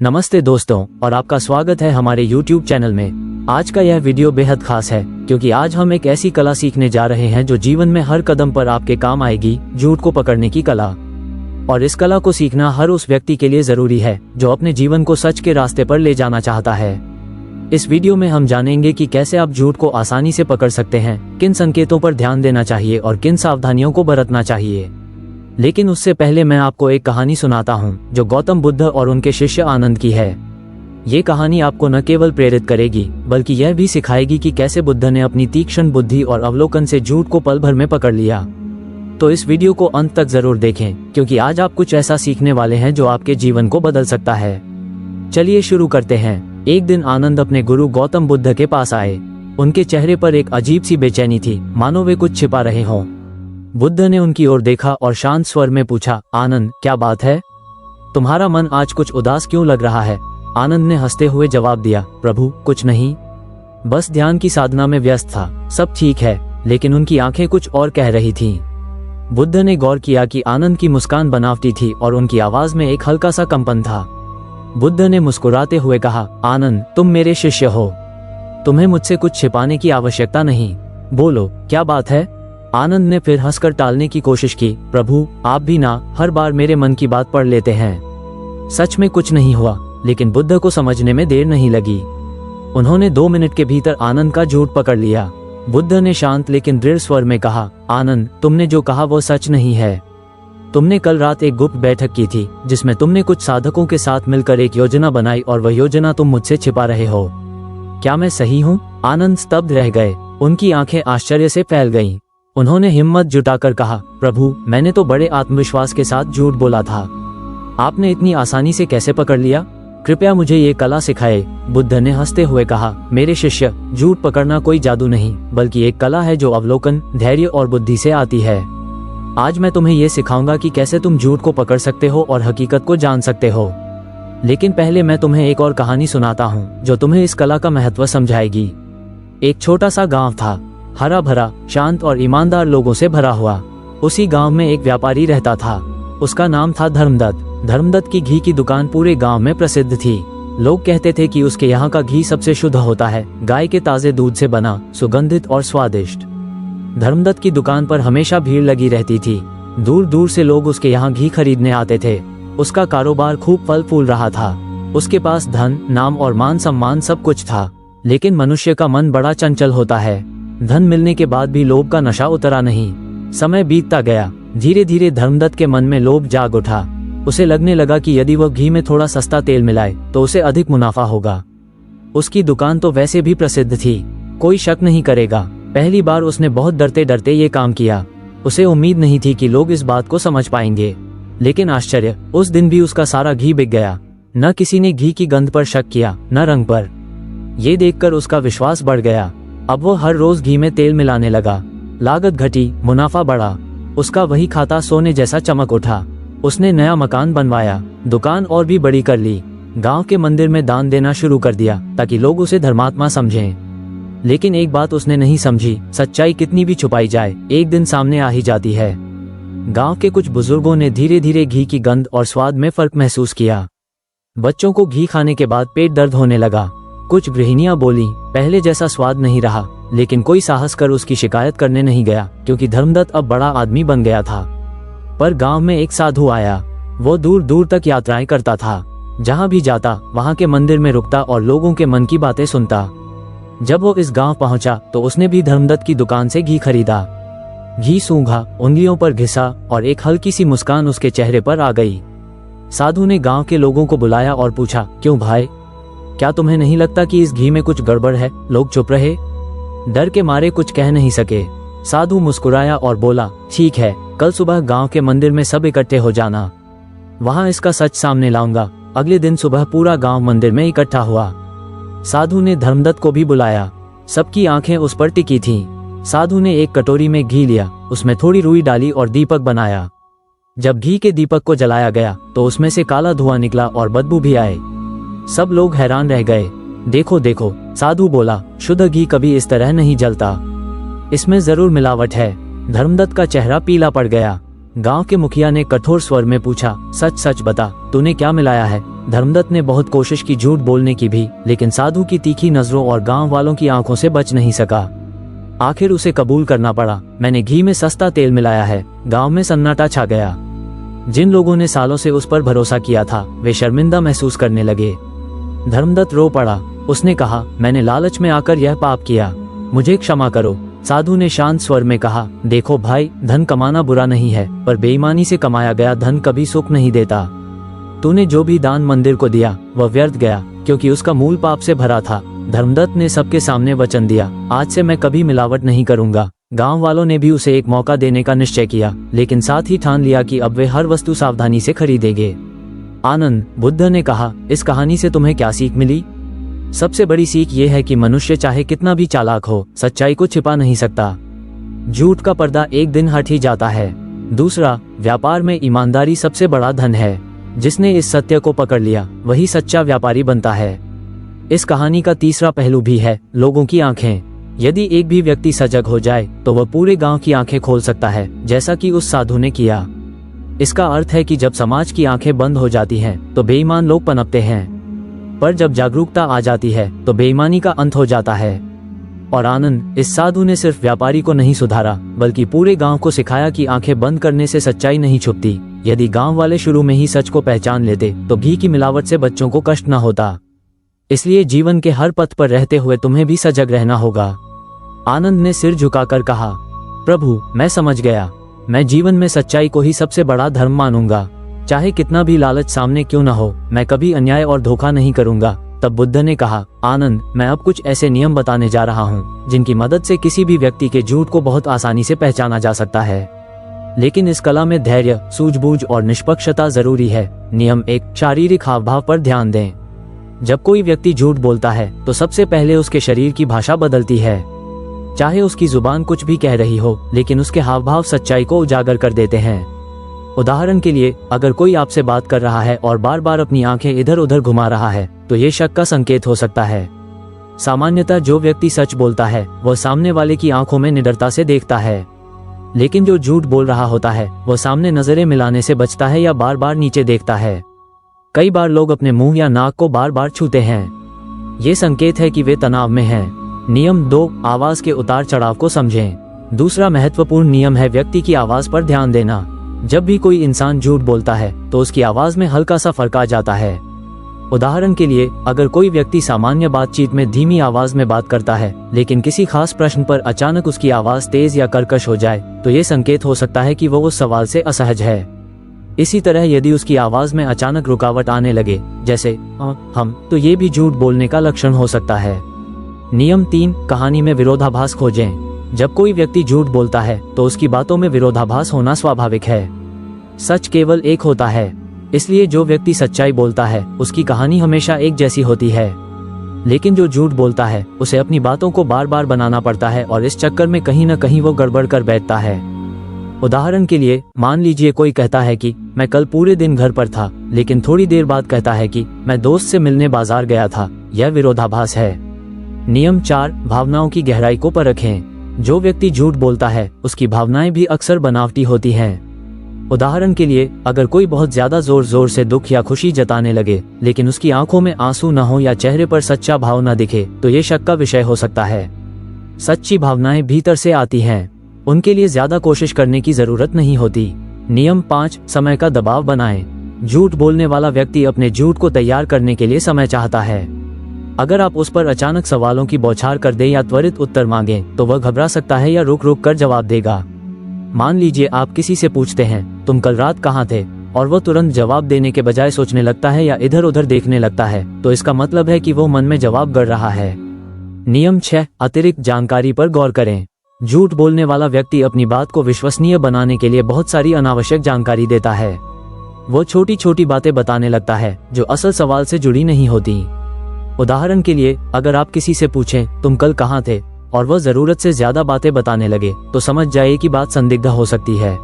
नमस्ते दोस्तों, और आपका स्वागत है हमारे YouTube चैनल में। आज का यह वीडियो बेहद खास है क्योंकि आज हम एक ऐसी कला सीखने जा रहे हैं जो जीवन में हर कदम पर आपके काम आएगी, झूठ को पकड़ने की कला। और इस कला को सीखना हर उस व्यक्ति के लिए जरूरी है जो अपने जीवन को सच के रास्ते पर ले जाना चाहता है। इस वीडियो में हम जानेंगे कि कैसे आप झूठ को आसानी से पकड़ सकते हैं, किन संकेतों पर ध्यान देना चाहिए और किन सावधानियों को बरतना चाहिए। लेकिन उससे पहले मैं आपको एक कहानी सुनाता हूँ जो गौतम बुद्ध और उनके शिष्य आनंद की है। ये कहानी आपको न केवल प्रेरित करेगी बल्कि यह भी सिखाएगी कि कैसे बुद्ध ने अपनी तीक्ष्ण बुद्धि और अवलोकन से झूठ को पल भर में पकड़ लिया। तो इस वीडियो को अंत तक जरूर देखें क्योंकि आज आप कुछ ऐसा सीखने वाले हैं जो आपके जीवन को बदल सकता है। चलिए शुरू करते हैं। एक दिन आनंद अपने गुरु गौतम बुद्ध के पास आए। उनके चेहरे पर एक अजीब सी बेचैनी थी, मानो वे कुछ छिपा रहे हों। बुद्ध ने उनकी ओर देखा और शांत स्वर में पूछा, आनंद, क्या बात है? तुम्हारा मन आज कुछ उदास क्यों लग रहा है? आनंद ने हंसते हुए जवाब दिया, प्रभु, कुछ नहीं, बस ध्यान की साधना में व्यस्त था। सब ठीक है। लेकिन उनकी आंखें कुछ और कह रही थीं। बुद्ध ने गौर किया कि आनंद की मुस्कान बनावटी थी और उनकी आवाज में एक हल्का सा कंपन था। बुद्ध ने मुस्कुराते हुए कहा, आनंद, तुम मेरे शिष्य हो, तुम्हें मुझसे कुछ छिपाने की आवश्यकता नहीं। बोलो, क्या बात है? आनंद ने फिर हंसकर टालने की कोशिश की, प्रभु, आप भी ना हर बार मेरे मन की बात पढ़ लेते हैं। सच में कुछ नहीं हुआ। लेकिन बुद्ध को समझने में देर नहीं लगी। उन्होंने 2 मिनट के भीतर आनंद का झूठ पकड़ लिया। बुद्ध ने शांत लेकिन दृढ़ स्वर में कहा, आनंद, तुमने जो कहा वो सच नहीं है। तुमने कल रात एक गुप्त बैठक की थी जिसमें तुमने कुछ साधकों के साथ मिलकर एक योजना बनाई और वह योजना तुम मुझसे छिपा रहे हो। क्या मैं सही हूँ? आनंद स्तब्ध रह गए। उनकी आंखें आश्चर्य से फैल गईं। उन्होंने हिम्मत जुटाकर कहा, प्रभु, मैंने तो बड़े आत्मविश्वास के साथ झूठ बोला था। आपने इतनी आसानी से कैसे पकड़ लिया? कृपया मुझे ये कला सिखाए। बुद्ध ने हंसते हुए कहा, मेरे शिष्य, झूठ पकड़ना कोई जादू नहीं बल्कि एक कला है जो अवलोकन, धैर्य और बुद्धि से आती है। आज मैं तुम्हें ये सिखाऊंगा कि कैसे तुम झूठ को पकड़ सकते हो और हकीकत को जान सकते हो। लेकिन पहले मैं तुम्हें एक और कहानी सुनाता हूँ जो तुम्हें इस कला का महत्व समझाएगी। एक छोटा सा गाँव था, हरा भरा, शांत और ईमानदार लोगों से भरा हुआ। उसी गांव में एक व्यापारी रहता था। उसका नाम था धर्मदत्त। धर्मदत्त की घी की दुकान पूरे गांव में प्रसिद्ध थी। लोग कहते थे कि उसके यहाँ का घी सबसे शुद्ध होता है, गाय के ताजे दूध से बना, सुगंधित और स्वादिष्ट। धर्मदत्त की दुकान पर हमेशा भीड़ लगी रहती थी। दूर दूर से लोग उसके यहाँ घी खरीदने आते थे। उसका कारोबार खूब फल फूल रहा था। उसके पास धन, नाम और मान सम्मान सब कुछ था। लेकिन मनुष्य का मन बड़ा चंचल होता है। धन मिलने के बाद भी लोभ का नशा उतरा नहीं। समय बीतता गया। धीरे धीरे धर्मदत्त के मन में लोभ जाग उठा। उसे लगने लगा कि यदि वह घी में थोड़ा सस्ता तेल मिलाए तो उसे अधिक मुनाफा होगा। उसकी दुकान तो वैसे भी प्रसिद्ध थी, कोई शक नहीं करेगा। पहली बार उसने बहुत डरते डरते ये काम किया। उसे उम्मीद नहीं थी कि लोग इस बात को समझ पाएंगे। लेकिन आश्चर्य, उस दिन भी उसका सारा घी बिक गया। न किसी ने घी की गंध पर शक किया, न रंग पर। ये देखकर उसका विश्वास बढ़ गया। अब वो हर रोज घी में तेल मिलाने लगा। लागत घटी, मुनाफा बढ़ा। उसका वही खाता सोने जैसा चमक उठा। उसने नया मकान बनवाया, दुकान और भी बड़ी कर ली, गांव के मंदिर में दान देना शुरू कर दिया ताकि लोग उसे धर्मात्मा समझें। लेकिन एक बात उसने नहीं समझी, सच्चाई कितनी भी छुपाई जाए एक दिन सामने आ ही जाती है। गांव के कुछ बुजुर्गों ने धीरे धीरे घी की गंध और स्वाद में फर्क महसूस किया। बच्चों को घी खाने के बाद पेट दर्द होने लगा। कुछ गृहिणियां बोली, पहले जैसा स्वाद नहीं रहा। लेकिन कोई साहस कर उसकी शिकायत करने नहीं गया क्योंकि धर्मदत्त अब बड़ा आदमी बन गया था। पर गांव में एक साधु आया। वो दूर दूर तक यात्राएं करता था। जहां भी जाता वहां के मंदिर में रुकता और लोगों के मन की बातें सुनता। जब वो इस गांव पहुंचा तो उसने भी धर्मदत्त की दुकान से घी खरीदा। घी सूंघा, उंगलियों पर घिसा और एक हल्की सी मुस्कान उसके चेहरे पर आ गई। साधु ने गांव के लोगों को बुलाया और पूछा, क्यों भाई, क्या तुम्हें नहीं लगता कि इस घी में कुछ गड़बड़ है? लोग चुप रहे, डर के मारे कुछ कह नहीं सके। साधु मुस्कुराया और बोला, ठीक है, कल सुबह गांव के मंदिर में सब इकट्ठे हो जाना, वहां इसका सच सामने लाऊंगा। अगले दिन सुबह पूरा गांव मंदिर में इकट्ठा हुआ। साधु ने धर्मदत्त को भी बुलाया। सबकी आंखें उस पर टिकी थीं। साधु ने एक कटोरी में घी लिया, उसमें थोड़ी रुई डाली और दीपक बनाया। जब घी के दीपक को जलाया गया तो उसमें से काला धुआं निकला और बदबू भी आए। सब लोग हैरान रह गए। देखो देखो, साधु बोला, शुद्ध घी कभी इस तरह नहीं जलता, इसमें जरूर मिलावट है। धर्मदत्त का चेहरा पीला पड़ गया। गांव के मुखिया ने कठोर स्वर में पूछा, सच सच बता, तूने क्या मिलाया है? धर्मदत्त ने बहुत कोशिश की झूठ बोलने की भी, लेकिन साधु की तीखी नजरों और गांव वालों की आंखों से बच नहीं सका। आखिर उसे कबूल करना पड़ा, मैंने घी में सस्ता तेल मिलाया है। गांव में सन्नाटा छा गया। जिन लोगों ने सालों से उस पर भरोसा किया था, वे शर्मिंदा महसूस करने लगे। धर्मदत्त रो पड़ा। उसने कहा, मैंने लालच में आकर यह पाप किया, मुझे क्षमा करो। साधु ने शांत स्वर में कहा, देखो भाई, धन कमाना बुरा नहीं है, पर बेईमानी से कमाया गया धन कभी सुख नहीं देता। तूने जो भी दान मंदिर को दिया वह व्यर्थ गया, क्योंकि उसका मूल पाप से भरा था। धर्मदत्त ने सबके सामने वचन दिया, आज से मैं कभी मिलावट नहीं करूंगा। गांव वालों ने भी उसे एक मौका देने का निश्चय किया, लेकिन साथ ही ठान लिया कि अब वे हर वस्तु सावधानी से खरीदेंगे। आनंद, बुद्ध ने कहा, इस कहानी से तुम्हें क्या सीख मिली? सबसे बड़ी सीख ये है कि मनुष्य चाहे कितना भी चालाक हो, सच्चाई को छिपा नहीं सकता। झूठ का पर्दा एक दिन हट ही जाता है। दूसरा, व्यापार में ईमानदारी सबसे बड़ा धन है। जिसने इस सत्य को पकड़ लिया वही सच्चा व्यापारी बनता है। इस कहानी का तीसरा पहलू भी है, लोगों की आंखें। यदि एक भी व्यक्ति सजग हो जाए तो वह पूरे गांव की आंखें खोल सकता है, जैसा कि उस साधु ने किया। इसका अर्थ है कि जब समाज की आंखें बंद हो जाती हैं तो बेईमान लोग पनपते हैं, पर जब जागरूकता आ जाती है तो बेईमानी का अंत हो जाता है। और आनंद, इस साधु ने सिर्फ व्यापारी को नहीं सुधारा, बल्कि पूरे गांव को सिखाया कि आंखें बंद करने से सच्चाई नहीं छुपती। यदि गांव वाले शुरू में ही सच को पहचान लेते तो घी की मिलावट से बच्चों को कष्ट न होता। इसलिए जीवन के हर पथ पर रहते हुए तुम्हें भी सजग रहना होगा। आनंद ने सिर झुकाकर कहा, प्रभु, मैं समझ गया। मैं जीवन में सच्चाई को ही सबसे बड़ा धर्म मानूंगा। चाहे कितना भी लालच सामने क्यों न हो, मैं कभी अन्याय और धोखा नहीं करूंगा। तब बुद्ध ने कहा, आनंद, मैं अब कुछ ऐसे नियम बताने जा रहा हूँ जिनकी मदद से किसी भी व्यक्ति के झूठ को बहुत आसानी से पहचाना जा सकता है। लेकिन इस कला में धैर्य, सूझबूझ और निष्पक्षता जरूरी है। नियम 1, शारीरिक हाव भाव पर ध्यान दें। जब कोई व्यक्ति झूठ बोलता है तो सबसे पहले उसके शरीर की भाषा बदलती है। चाहे उसकी जुबान कुछ भी कह रही हो, लेकिन उसके हाव भाव सच्चाई को उजागर कर देते हैं। उदाहरण के लिए, अगर कोई आपसे बात कर रहा है और बार बार अपनी आंखें इधर उधर घुमा रहा है, तो ये शक का संकेत हो सकता है। सामान्यतः जो व्यक्ति सच बोलता है वह सामने वाले की आंखों में निडरता से देखता है, लेकिन जो झूठ बोल रहा होता है वह सामने नजरें मिलाने से बचता है या बार बार नीचे देखता है। कई बार लोग अपने मुंह या नाक को बार बार छूते हैं। ये संकेत है कि वे तनाव में हैं। नियम 2, आवाज के उतार चढ़ाव को समझें। दूसरा महत्वपूर्ण नियम है व्यक्ति की आवाज पर ध्यान देना। जब भी कोई इंसान झूठ बोलता है तो उसकी आवाज में हल्का सा फर्क आ जाता है। उदाहरण के लिए, अगर कोई व्यक्ति सामान्य बातचीत में धीमी आवाज में बात करता है, लेकिन किसी खास प्रश्न पर अचानक उसकी आवाज तेज या कर्कश हो जाए, तो ये संकेत हो सकता है कि वो उस सवाल से असहज है। इसी तरह यदि उसकी आवाज में अचानक रुकावट आने लगे, जैसे हम, तो ये भी झूठ बोलने का लक्षण हो सकता है। नियम 3, कहानी में विरोधाभास खोजें। जब कोई व्यक्ति झूठ बोलता है तो उसकी बातों में विरोधाभास होना स्वाभाविक है। सच केवल एक होता है, इसलिए जो व्यक्ति सच्चाई बोलता है उसकी कहानी हमेशा एक जैसी होती है। लेकिन जो झूठ बोलता है उसे अपनी बातों को बार बार बनाना पड़ता है और इस चक्कर में कहीं न कहीं वो गड़बड़ कर बैठता है। उदाहरण के लिए, मान लीजिए कोई कहता है कि मैं कल पूरे दिन घर पर था, लेकिन थोड़ी देर बाद कहता है कि मैं दोस्त से मिलने बाजार गया था। यह विरोधाभास है। नियम 4, भावनाओं की गहराई को परखें। जो व्यक्ति झूठ बोलता है उसकी भावनाएं भी अक्सर बनावटी होती हैं। उदाहरण के लिए, अगर कोई बहुत ज्यादा जोर जोर से दुख या खुशी जताने लगे, लेकिन उसकी आंखों में आंसू न हो या चेहरे पर सच्चा भाव न दिखे, तो ये शक का विषय हो सकता है। सच्ची भावनाएं भीतर से आती हैं, उनके लिए ज्यादा कोशिश करने की जरूरत नहीं होती। नियम 5, समय का दबाव बनाएं। झूठ बोलने वाला व्यक्ति अपने झूठ को तैयार करने के लिए समय चाहता है। अगर आप उस पर अचानक सवालों की बौछार कर दें या त्वरित उत्तर मांगें, तो वह घबरा सकता है या रुक रुक कर जवाब देगा। मान लीजिए आप किसी से पूछते हैं, तुम कल रात कहाँ थे, और वह तुरंत जवाब देने के बजाय सोचने लगता है या इधर उधर देखने लगता है, तो इसका मतलब है कि वो मन में जवाब गढ़ रहा है। नियम 6, अतिरिक्त जानकारी पर गौर करें। झूठ बोलने वाला व्यक्ति अपनी बात को विश्वसनीय बनाने के लिए बहुत सारी अनावश्यक जानकारी देता है। वो छोटी छोटी बातें बताने लगता है जो असल सवाल से जुड़ी नहीं होती। उदाहरण के लिए, अगर आप किसी से पूछें तुम कल कहाँ थे, और वह जरूरत से ज्यादा बातें बताने लगे, तो समझ जाइए कि बात संदिग्ध हो सकती है।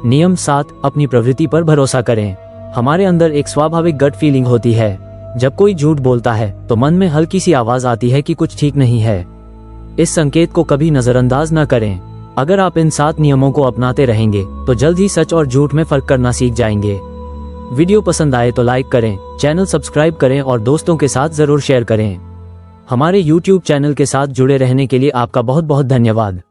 नियम 7, अपनी प्रवृत्ति पर भरोसा करें। हमारे अंदर एक स्वाभाविक गट फीलिंग होती है। जब कोई झूठ बोलता है तो मन में हल्की सी आवाज आती है कि कुछ ठीक नहीं है। इस संकेत को कभी नजरअंदाज न करें। अगर आप इन 7 नियमों को अपनाते रहेंगे तो जल्द ही सच और झूठ में फर्क करना सीख जाएंगे। वीडियो पसंद आए तो लाइक करें, चैनल सब्सक्राइब करें और दोस्तों के साथ जरूर शेयर करें। हमारे YouTube चैनल के साथ जुड़े रहने के लिए आपका बहुत बहुत धन्यवाद।